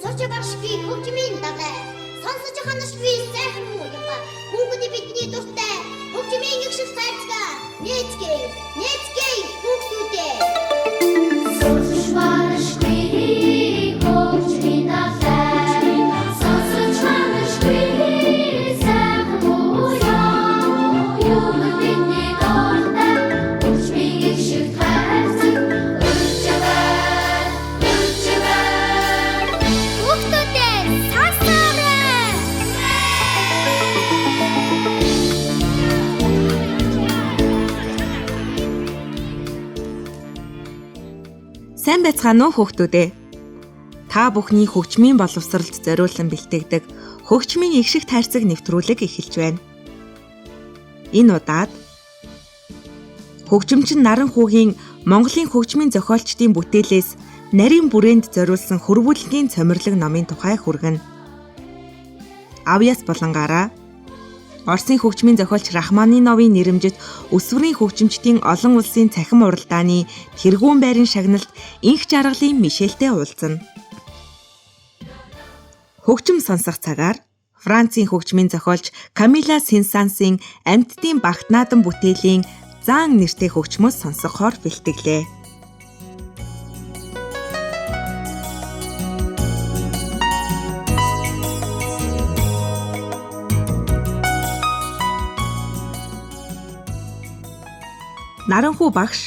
Сурч баршгүй хөгжмийн дагай. Сонсож ханашгүй сайхан мууга. Бүгд бидний дуртай хөгжмийн их шиг сайцгаа. Нэцгээ бүгдүүдээ. Сурч баршгүй хөгжмийн дагай. Сонсож ханашгүй сайхан мууга. Бүгд бидний дуртай хөгжмийн их шиг сайцгаа. Сайн байцгаана уу хүүхдүүдээ? Та бүхний хөгжмийн боловсролд зориулсан бэлтгэдэг хөгжмийн их шиг тайрцаг нэвтрүүлэг эхэлж байна. Энэ удаад хөгжимчин Наранхүүгийн Монголын хөгжмийн зохиолчдын бүтээлээс нарийн бүрээнд зориулсан хөрвүүлгийн цомирлог номын тухай хүргэнэ. Авьяас Булангаараа Оросын хөгжмийн зохиолч Рахманиновын нэрэмжит өсвөрийн хөгжимчдийн олон улсын цахим уралдааны тэргүүн байрын шагналд инх жаргалын Мишельтэй уулзна. Хөгжим сонсох цагаар Францын хөгжмийн зохиолч Камила Сен-Сансын Амьтдын багт наадан бүтээлийн Зан нэртэй хөгжмөс сонсохоор бэлтгэлээ. Наранхүү багш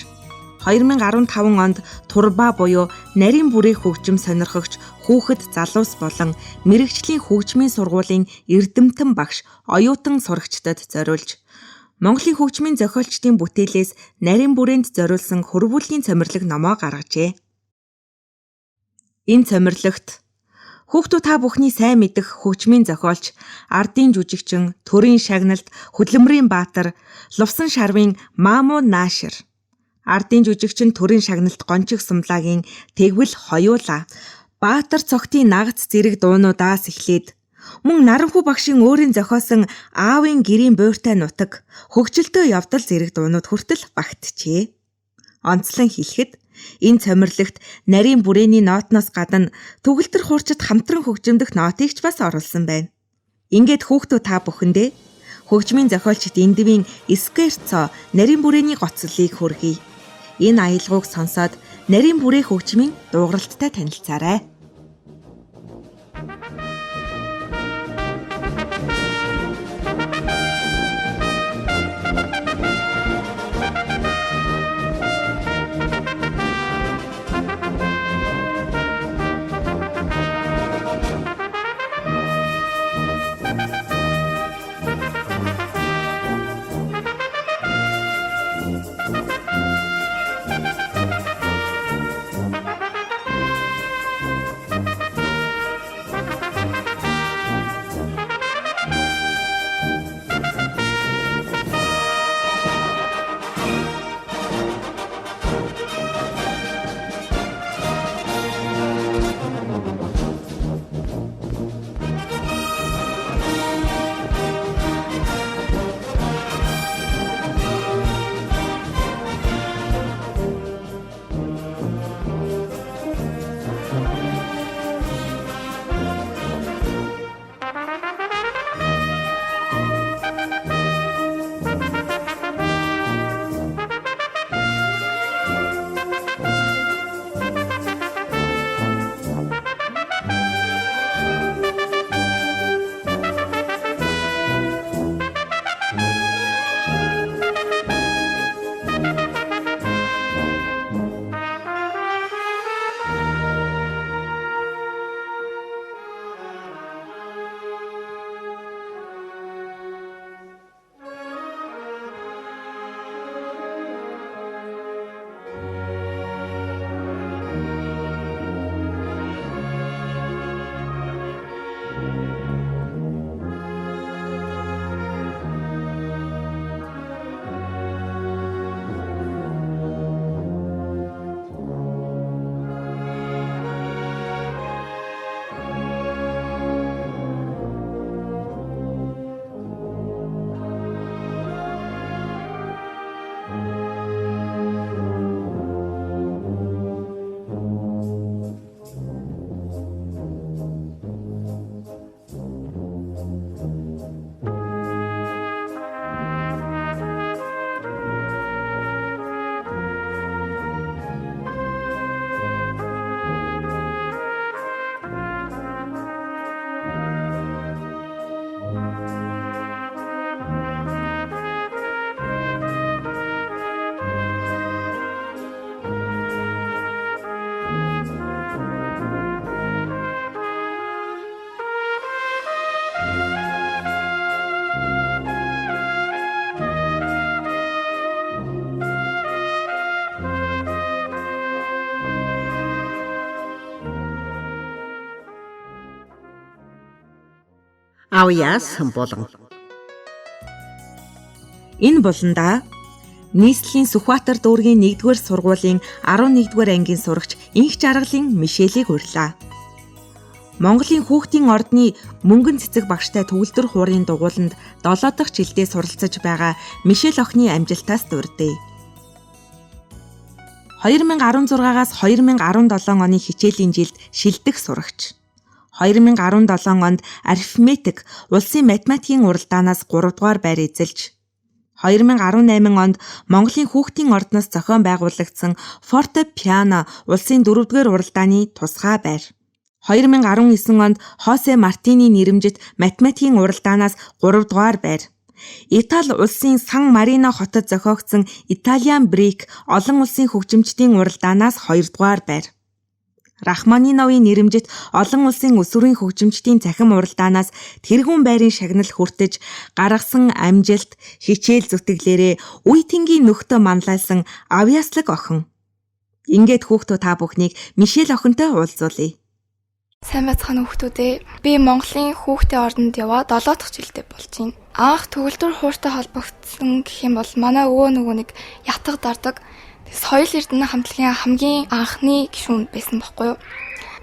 2015 онд Турба буюу нарийн бүрээ хөгжим сонирхогч хүүхэд залуус болон мэрэгчлийн хөгжмийн сургуулийн эрдэмтэн багш оюутан сурагчдад зориулж Монголын хөгжмийн зохиолчдын бүтээлээс нарийн бүрээнд зориулсан хөрвүүлгийн цомирлог номоо гаргажээ. Энэ цомирлогт хүүхдүүд та бүхний сайн мэдэх хөгжмийн зохиолч, ардын жүжигчин, төрийн шагналд хөдөлмөрийн баатар, Лувсан шарвын Маамун Наашир, ардын жүжигчин, төрийн шагналд Гончиг Сумлагийн Тэгвэл хоёулаа, Баатар цогтын нагац зэрэг дуунуудаас эхлээд мөн Наранхүү багшийн өөрийн зохиосон Аавын гэрийн буйртай нутаг, Хөгжилтөө явдал зэрэг дуунууд хүртэл багтжээ. Онцлон хэлэхэд энэ цомирлогт нарийн бүрээний ноотноос гадна төгөлтөр хуурчид хамтран хөгжимдөх ноотыг ч бас оруулсан байна. Ингээд хүүхдүүд та бүхэндээ хөгжмийн зохиолч Дэндивийн Скерцо нарийн бүрээний гоцлолыг хүргэе. Энэ аялгауг сонсоод нарийн бүрээ хөгжмийн дуугаралттай танилцаарай. авьяасан болон Энэ буландаа нийслэлийн Сүхбаатар дүүргийн 1-р сургуулийн 11-р ангийн сурагч Инх Жаргалын Мишелийг урьлаа. Монголын хүүхдийн ордны мөнгөн цэцэг багштай төгөлдөр хуурын дугууланд 7 дахь жилдээ суралцаж байгаа Мишель охины амжилтаас дурдъя. 2016-аас 2017 оны хичээлийн жилд шилдэг сурагч. 2017 онд арифметик улсын математикийн уралдаанаас 3 дугаар байр эзэлж 2018 онд Монголын хүүхдийн ордноос зохион байгуулагдсан Форте Пиано улсын 4-р уралдааны тусгай байр. 2019 онд Хосе Мартини нэрэмжит математикийн уралдаанаас 3 дугаар байр. Итали улсын Сан Марино хотод зохиогдсон Italian Brick олон улсын хөгжимчдийн уралдаанаас 2 дугаар байр. Рахманиновын нэрэмжит олон улсын өсвөрийн хөгжимчдийн цахим уралдаанаас тэргүүн байрын шагнал хүртэж гаргасан амжилт хичээл зүтгэлээрээ үе тэнгийн нөхдөд манлайлсан авьяаслаг охин. Ингээд хүүхдүүд та бүхнийг Мишель охинтой уулзуулъя. Сайн байцгаана хүүхдүүдээ. Би Монголын хүүхдийн ордонд яваад 7 дахь жилдээ болж байна. Анх төгөлдөр хууртай холбогдсон гэх юм бол манай өвөө нөгөө нэг ятга дардаг. Соёл эрдэнэ хамтлагийн хамгийн анхны гишүүн байсан байхгүй юу.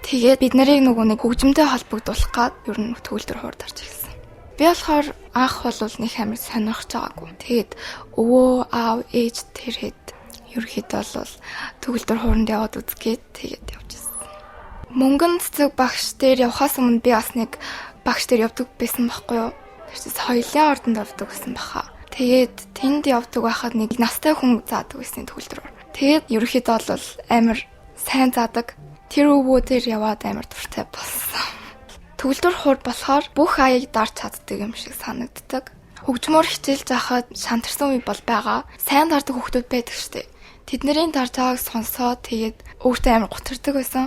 Тэгээд бид нарыг нөгөө нэг хөгжимтэй холбогдуулах гад ер нь төгөлдөр хуурд орж ирсэн. Би болохоор анх бол нэг амар сонирхож байгаагүй. Тэгээд өвөө, аав, ээж тэрхэд ерөөхдөө бол төгөлдөр хууранд яваад үзгээд тэгээд явчихсан. Мөнгөн цэцэг багш дээр явахаас өмнө би бас нэг багш дээр явдаг байсан байхгүй юу. Тэр соёлын ордонд явдаг байсан баха. Тэгээд тэнд явдаг байхад нэг настай хүн заадаг байсан төгөлдөр. Тэгээд ерөөхдөө бол амар сайн заадаг. Тэр өвөө дээр яваад амар дуртай болсон. Төгөлдөр хуур болохоор бүх аяыг дарж чаддаг юм шиг санагддаг. Хөгжмөр хичээлж байхад шантарсан үе бол байгаа. Сайн дардаг хүүхдүүд байдаг штеп. Тэднэрийн дарж байгааг сонсоод тэгээд өөртөө амар гутардаг байсан.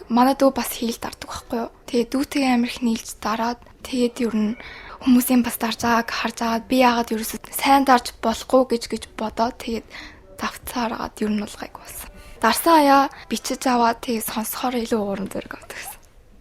Манай дүү бас хийл дардаг байхгүй юу. Тэгээд дүүтэй амар их нийлж дараад тэгээд ер нь хүмүүсийн бас дарж байгааг харж агаад би яагаад ерөөсөө сайн дарж болохгүй гэж бодоод тэгээд давцаараад ер нь бол гайг болсон. Дарсан аяа бичиж аваад тэгээд сонсохоор илүү уурам зэрэг авдагсан.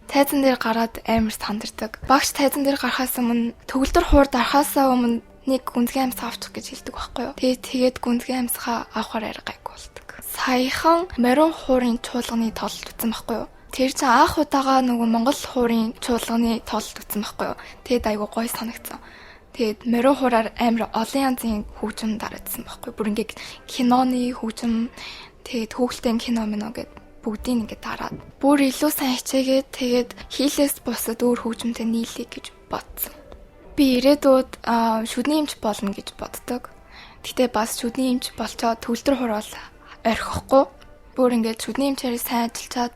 Тайзан дээр гараад амар сандардаг. Багш тайзан дээр гарахаас өмнө төгөлдөр хуур дарахаасаа өмнө нэг гүнзгий амьсгаа авчих гэж хэлдэг байхгүй юу. Тэгээд гүнзгий амьсгаа авахаар арай гайг болдог. Саяхан морин хуурын чуулганы тоололт үзсэн байхгүй юу. Тэр чинь анх удаага нөгөө Монгол хуурын чуулганы тоололт үзсэн байхгүй юу. Тэгээд айгу гоё санагдсан. Тэгээд морин хуураар амар олон янзын хөгжим дараадсан байхгүй юу. Бүр ингээд киноны хөгжим тэгээд хөөгөлтэй кино мэнэ гэд бүгдийг ингээд дараад бүр илүү сайн хичээгээд тэгээд хийлээс бусад өөр хөгжимтэй нийлэе гэж бодсон. Би ирээдүйд шүдний эмч болно гэж боддог. Гэтэ бас шүдний эмч болчоод төгөлдөр хуурал орхихгүй. Бүр ингээд шүдний эмчээр сайн ажиллаад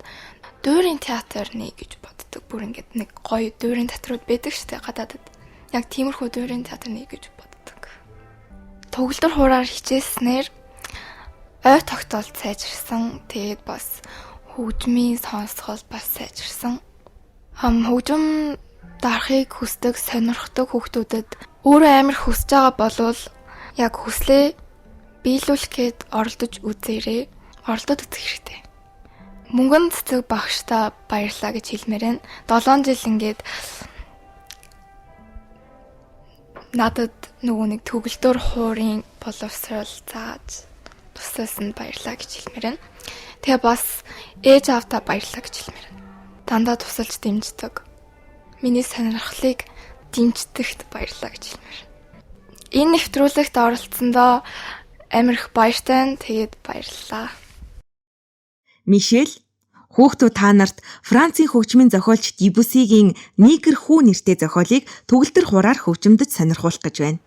дуурийн театр нэ гэж боддог. Бүр ингээд нэг гоё дуурийн театрууд байдаг штэ гадаадд. Яг тиймэрхүү дуурийн театр нэ гэж боддог. Төгөлдөр хуураар хичээснээр ой тогтоол сайжирсан. Тэгээд бас хөгжмийн сонсгол бас сайжирсан. Хөгжим дарахыг хүсдэг, сонирхдаг хүүхдүүдэд өөрөө амар хүсэж байгаа болвол яг хүслээ биелүүлэх гээд оролдож үзээрэй. Оролдоод үзэх хэрэгтэй. Мөнгөн цэцэг багштай баярлаа гэж хэлмээр байна. 7 жил ингээд надад нөгөө нэг төгөлдөр хуурын боловсрол зааж тусаасан баярлаа гэж хэлмээр байна. Тэгээ бас ээж аавтаа баярлаа гэж хэлмээр байна. Дандаа тусалж дэмждэг. Миний сонирхлыг дэмждэгт баярлаа гэж хэлмээр байна. Энэ нэвтрүүлэгт оролцсондоо амар их баяртай. Тэгээд баярлалаа. Мишель, хүүхдүүд та нарт Францын хөгжмийн зохиолч Дебюсигийн Нигер хүү нэртэй зохиолыг төгөлдөр хураар хөгжимдөж сонирхуулах гэж байна.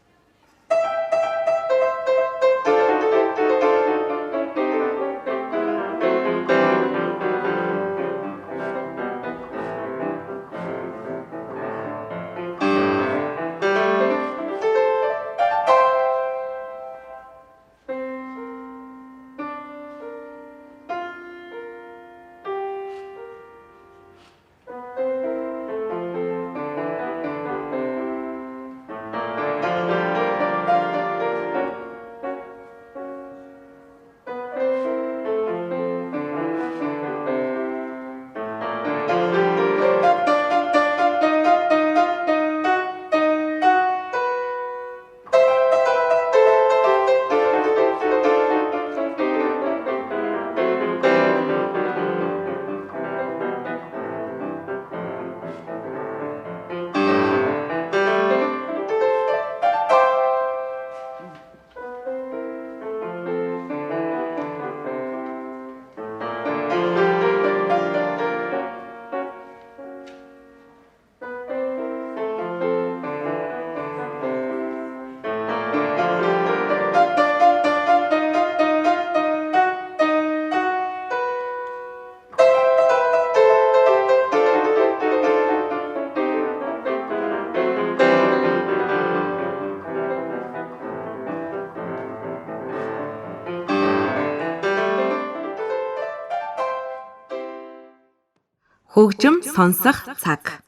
Хөгжим сонсох цаг.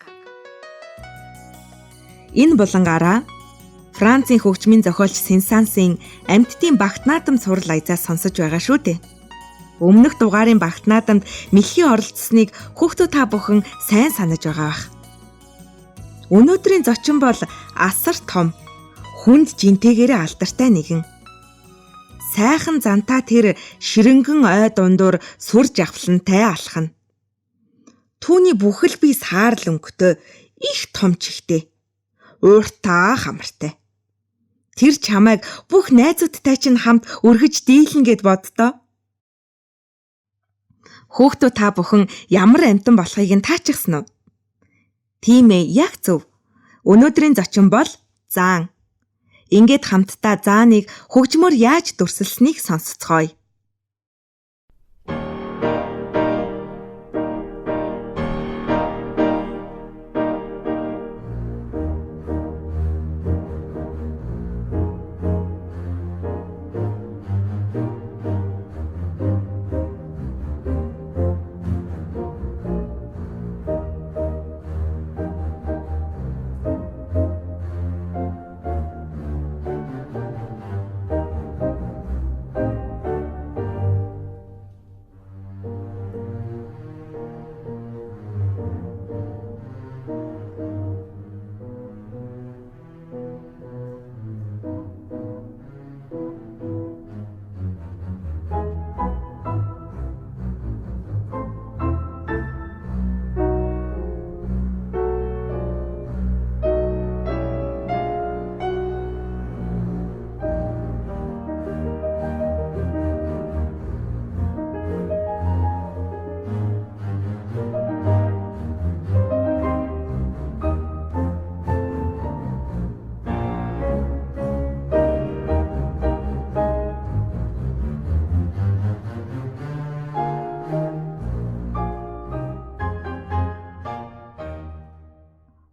Энэ булангаараа Францын хөгжмийн зохиолч Сен-Сансын амьтдын багт наадам сурал аязаас сонсож байгаа шүү дээ. Өмнөх дугаарын багт наадамд мэлхий оролцсныг хүүхдүүд та бүхэн сайн санаж байгаа бах. Өнөөдрийн зочин бол асар том, хүнд жинтэйгээрээ алдартай нэгэн. Сайхан зантаа тэр ширэнгэн ой дундуур сурж авлантай алхана. Түүний бүхэл бие саарл өнгөтэй, их том чихтэй. Ууртаа хамартай. Тэр чамайг бүх найзуудтай чинь хамт өргөж дийлэн гэд боддоо. Хүүхдүүд та бүхэн ямар амтан болохыг нь таачихсан уу? Тийм ээ, яг зөв. Өнөөдрийн зочин бол заан. Ингээд хамтдаа зааныг хөгжмөөр яаж дүрсэлсэнийг сонсцгоё.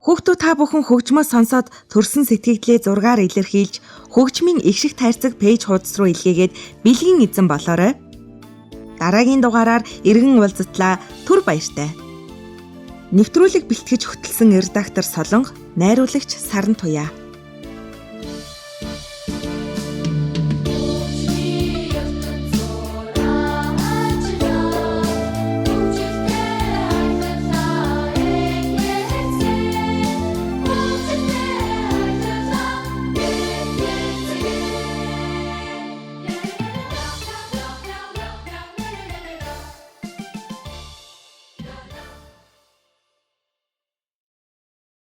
Хүүхдүүд та бүхэн хөгжмөө сонсоод төрсөн сэтгэгдлээ зургаар илэрхийлж хөгжмийн их шиг тайрцаг пэйж хуудас руу илгээгээд бэлгийн эзэн болоорой. Дараагийн дугаараар иргэн уулзтлаа. Түр баяртай. Нэвтрүүлэг бэлтгэж хөтлсөн редактор Солонго, найруулагч Саран Туяа.